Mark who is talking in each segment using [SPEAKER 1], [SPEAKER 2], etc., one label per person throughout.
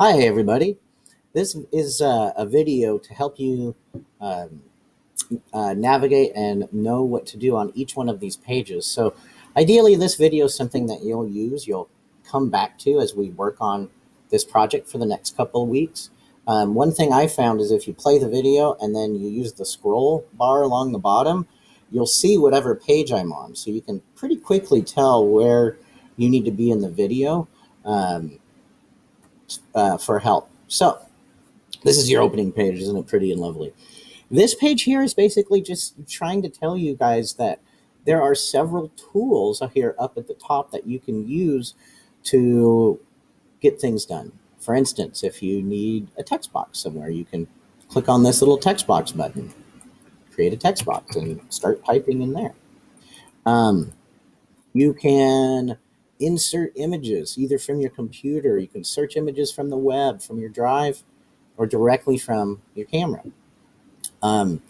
[SPEAKER 1] Hi, everybody. This is a video to help you um, navigate and know what to do on each one of these pages. So ideally, this video is something that you'll come back to as we work on this project for the next couple of weeks. One thing I found is if you play the video and then you use the scroll bar along the bottom, you'll see whatever page I'm on. So you can pretty quickly tell where you need to be in the video um, for help. So this is your opening page, isn't it pretty and lovely? This page here is basically just trying to tell you guys that there are several tools here up at the top that you can use to get things done. For instance, if you need a text box somewhere, you can click on this little text box button, create a text box, and start typing in there. Um, you can insert images either from your computer, you can search images from the web, from your drive, or directly from your camera. Um,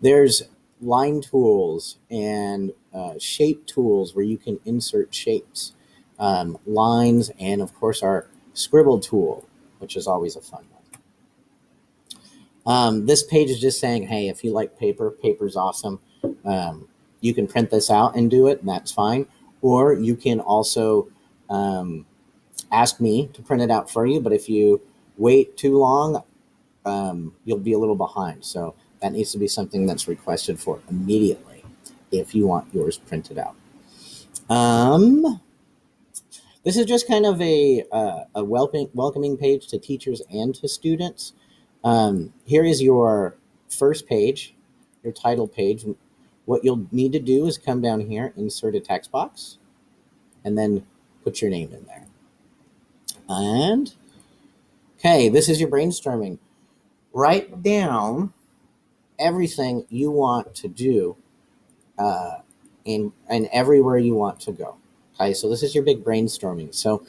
[SPEAKER 1] there's line tools and shape tools where you can insert shapes, lines, and of course our scribble tool, which is always a fun one. This page is just saying, hey, if you like paper, paper's awesome. You can print this out and do it, and that's fine. Or you can also ask me to print it out for you. But if you wait too long, you'll be a little behind. So that needs to be something that's requested for immediately if you want yours printed out. This is just kind of a welcoming page to teachers and to students. Here is your first page, your title page. What you'll need to do is come down here, insert a text box, and then put your name in there. And, okay, this is your brainstorming. Write down everything you want to do and everywhere you want to go. Okay, so this is your big brainstorming. So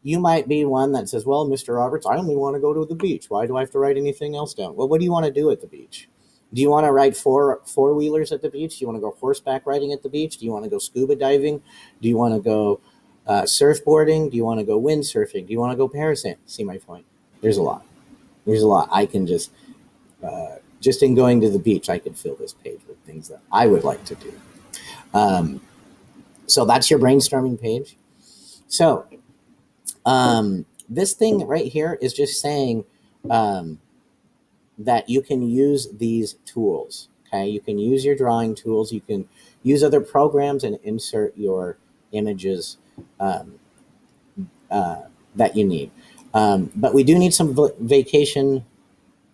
[SPEAKER 1] you might be one that says, well, Mr. Roberts, I only want to go to the beach. Why do I have to write anything else down? Well, what do you want to do at the beach? Do you want to ride four-wheelers at the beach? Do you want to go horseback riding at the beach? Do you want to go scuba diving? Do you want to go surfboarding? Do you want to go windsurfing? Do you want to go parasailing? See my point? There's a lot. There's a lot. I can just in going to the beach, I could fill this page with things that I would like to do. So that's your brainstorming page. So this thing right here is just saying that you can use these tools. Okay, you can use your drawing tools. You can use other programs and insert your images that you need. But we do need some vacation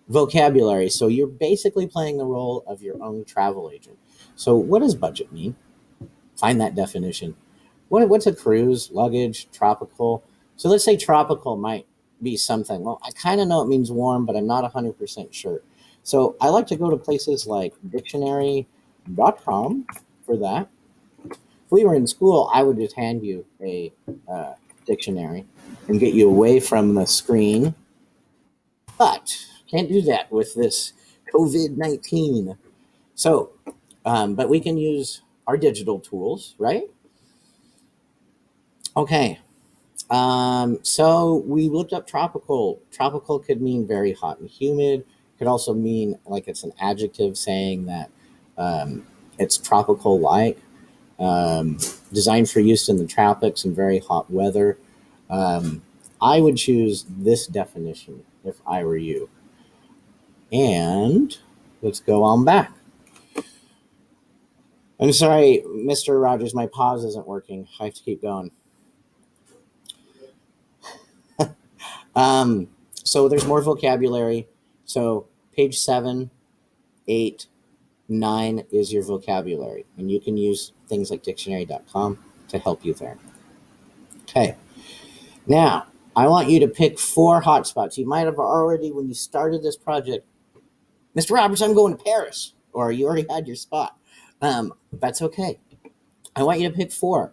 [SPEAKER 1] vocabulary. So you're basically playing the role of your own travel agent. So what does budget mean? Find that definition. What's a cruise, luggage, tropical? So let's say tropical might be something. Well, I kind of know it means warm, but I'm not 100% sure. So I like to go to places like dictionary.com for that. If we were in school, I would just hand you a dictionary and get you away from the screen. But can't do that with this COVID-19. So, but we can use our digital tools, right? Okay. So we looked up tropical. Tropical could mean very hot and humid. Could also mean like it's an adjective saying that it's tropical like. Designed for use in the tropics and very hot weather. I would choose this definition if I were you. And let's go on back. I'm sorry, Mr. Rogers, my pause isn't working. I have to keep going. So there's more vocabulary. So page 7, 8, 9 is your vocabulary. And you can use things like dictionary.com to help you there. Okay. Now, I want you to pick 4 hotspots. You might have already, when you started this project, Mr. Roberts, I'm going to Paris. Or you already had your spot. That's okay. I want you to pick 4.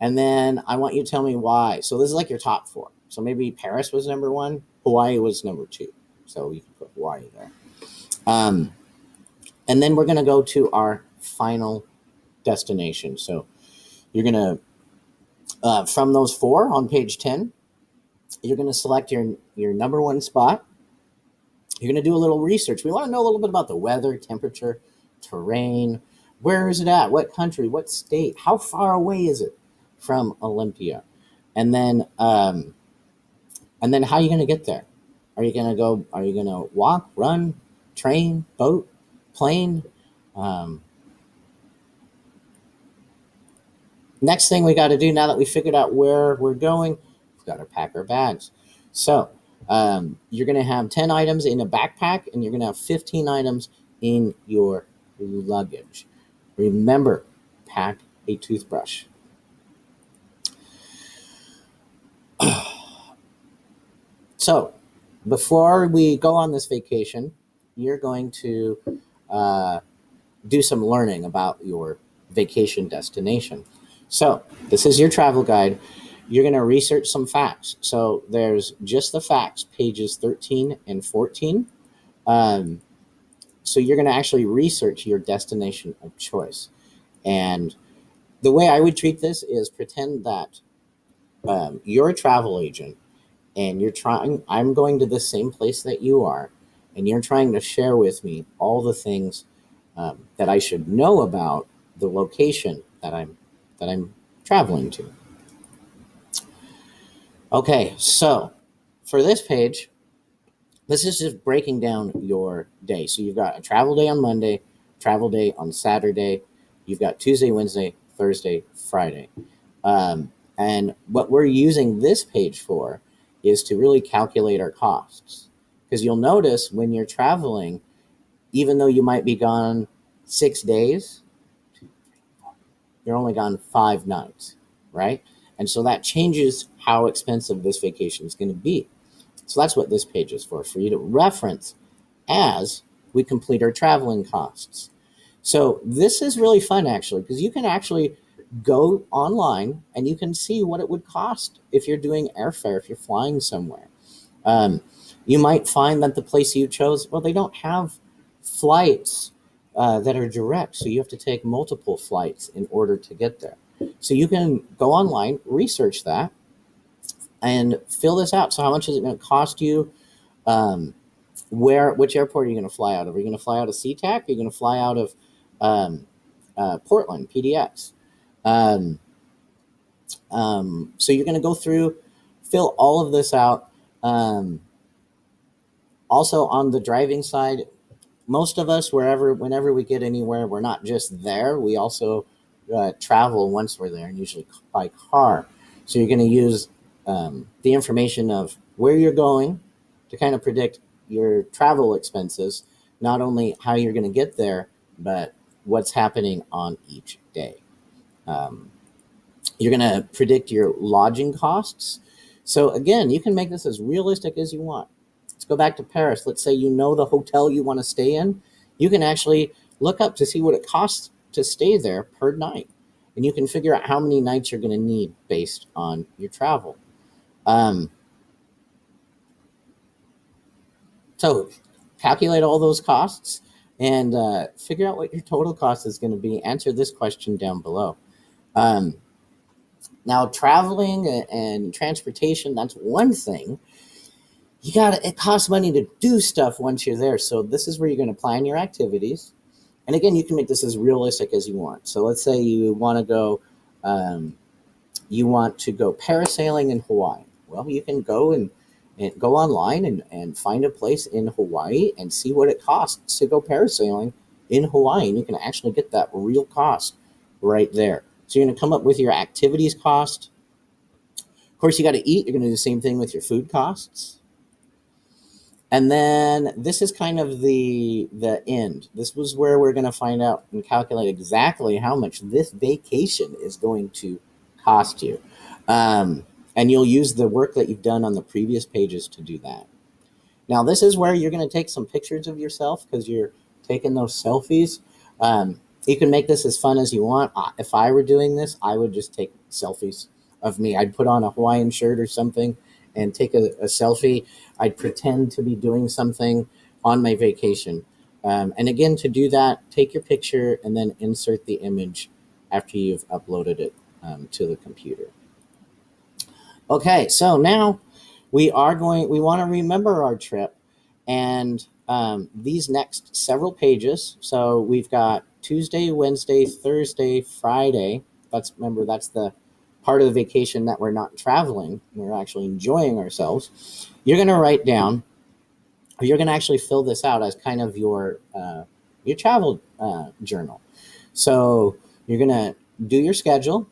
[SPEAKER 1] And then I want you to tell me why. So this is like your top 4. So maybe Paris was number 1, Hawaii was number 2. So you can put Hawaii there. And then we're going to go to our final destination. So you're going to, from those 4 on page 10, You're going to select your number one spot. You're going to do a little research. We want to know a little bit about the weather, temperature, terrain. Where is it at? What country? What state? How far away is it from Olympia? And then how are you going to get there? Are you going to go? Are you going to walk, run, train, boat, plane? Um, Next thing we got to do now that we figured out where we're going, we've got to pack our bags. So you're going to have 10 items in a backpack and you're going to have 15 items in your luggage. Remember, pack a toothbrush. So before we go on this vacation, you're going to do some learning about your vacation destination. So this is your travel guide. You're going to research some facts. So there's just the facts, pages 13 and 14. So you're going to actually research your destination of choice. And the way I would treat this is pretend that you're a travel agent and I'm going to the same place that you are, and you're trying to share with me all the things that I should know about the location that I'm traveling to. Okay, so for this page, this is just breaking down your day. So you've got a travel day on Monday, travel day on Saturday, you've got Tuesday, Wednesday, Thursday, Friday. And what we're using this page for is to really calculate our costs. Because you'll notice when you're traveling, even though you might be gone 6 days, you're only gone 5 nights, right? And so that changes how expensive this vacation is going to be. So that's what this page is for you to reference as we complete our traveling costs. So this is really fun, actually, because you can actually go online and you can see what it would cost if you're doing airfare, if you're flying somewhere. You might find that the place you chose, well, they don't have flights that are direct, so you have to take multiple flights in order to get there. So you can go online, research that, and fill this out. So how much is it going to cost you? Which airport are you going to fly out of? Are you going to fly out of SeaTac? Are you going to fly out of Portland, PDX? So you're going to go through, fill all of this out. Also on the driving side, most of us, whenever we get anywhere, we're not just there. We also travel once we're there, and usually by car. So you're going to use the information of where you're going to kind of predict your travel expenses, not only how you're going to get there, but what's happening on each day. You're going to predict your lodging costs. So again, you can make this as realistic as you want. Let's go back to Paris. Let's say you know the hotel you want to stay in. You can actually look up to see what it costs to stay there per night. And you can figure out how many nights you're going to need based on your travel. So calculate all those costs and figure out what your total cost is going to be. Answer this question down below. Now, traveling and transportation, that's one thing. It costs money to do stuff once you're there. So this is where you're going to plan your activities. And again, you can make this as realistic as you want. So let's say you want to go parasailing in Hawaii. Well, you can go and go online and find a place in Hawaii and see what it costs to go parasailing in Hawaii. And you can actually get that real cost right there. So you're going to come up with your activities cost. Of course, you got to eat. You're going to do the same thing with your food costs. And then this is kind of the end. This was where we're going to find out and calculate exactly how much this vacation is going to cost you. And you'll use the work that you've done on the previous pages to do that. Now, this is where you're going to take some pictures of yourself because you're taking those selfies. You can make this as fun as you want. If I were doing this, I would just take selfies of me. I'd put on a Hawaiian shirt or something and take a selfie. I'd pretend to be doing something on my vacation. And again, to do that, take your picture and then insert the image after you've uploaded it to the computer. Okay, so now we want to remember our trip, and these next several pages. So we've got Tuesday, Wednesday, Thursday, Friday. That's the part of the vacation that we're not traveling. We're actually enjoying ourselves. You're going to write down, or you're going to actually fill this out as kind of your travel journal. So you're going to do your schedule.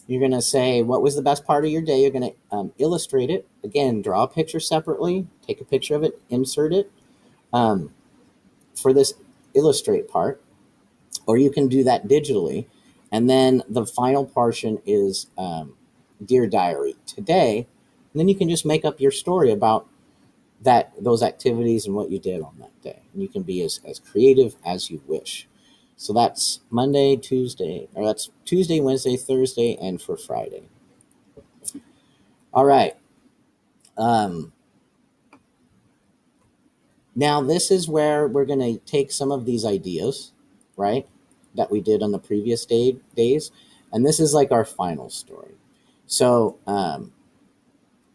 [SPEAKER 1] You're going to say what was the best part of your day. You're going to illustrate it. Again, draw a picture separately, take a picture of it, insert it um, for this illustrate part, or you can do that digitally. And then the final portion is Dear Diary today. And then you can just make up your story about those activities and what you did on that day. And you can be as creative as you wish. So that's Monday, Tuesday, or that's Tuesday, Wednesday, Thursday, and for Friday. All right. Um, Now, this is where we're going to take some of these ideas, right, that we did on the previous days, and this is like our final story. So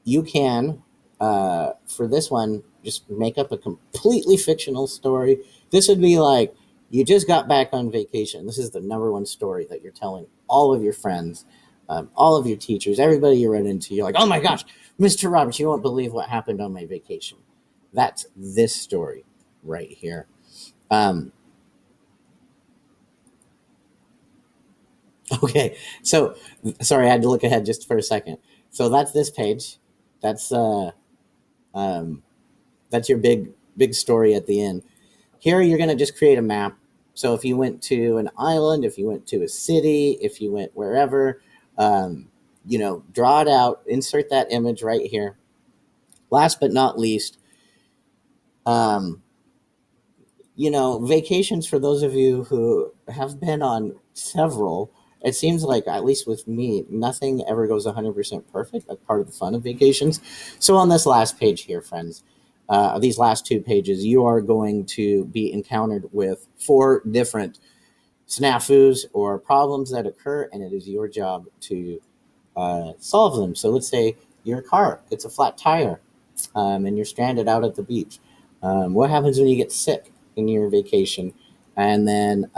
[SPEAKER 1] you can, for this one, just make up a completely fictional story. This would be like, you just got back on vacation. This is the number one story that you're telling all of your friends, all of your teachers, everybody you run into. You're like, oh my gosh, Mr. Roberts, you won't believe what happened on my vacation. That's this story right here. Um, okay, so sorry, I had to look ahead just for a second. So that's this page. That's um, that's your big story at the end. Here, you're going to just create a map. So if you went to an island, if you went to a city, if you went wherever, draw it out, insert that image right here. Last but not least, um, vacations, for those of you who have been on several, it seems like, at least with me, nothing ever goes 100% perfect. That's part of the fun of vacations. So on this last page here, friends, these last two pages, you are going to be encountered with 4 different snafus or problems that occur, and it is your job to solve them. So let's say your car gets a flat tire, and you're stranded out at the beach. What happens when you get sick in your vacation, and then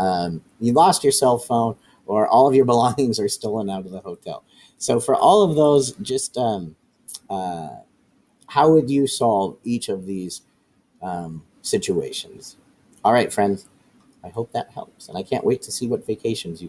[SPEAKER 1] you lost your cell phone, or all of your belongings are stolen out of the hotel? So for all of those, just uh, how would you solve each of these situations? All right, friends. I hope that helps, and I can't wait to see what vacations you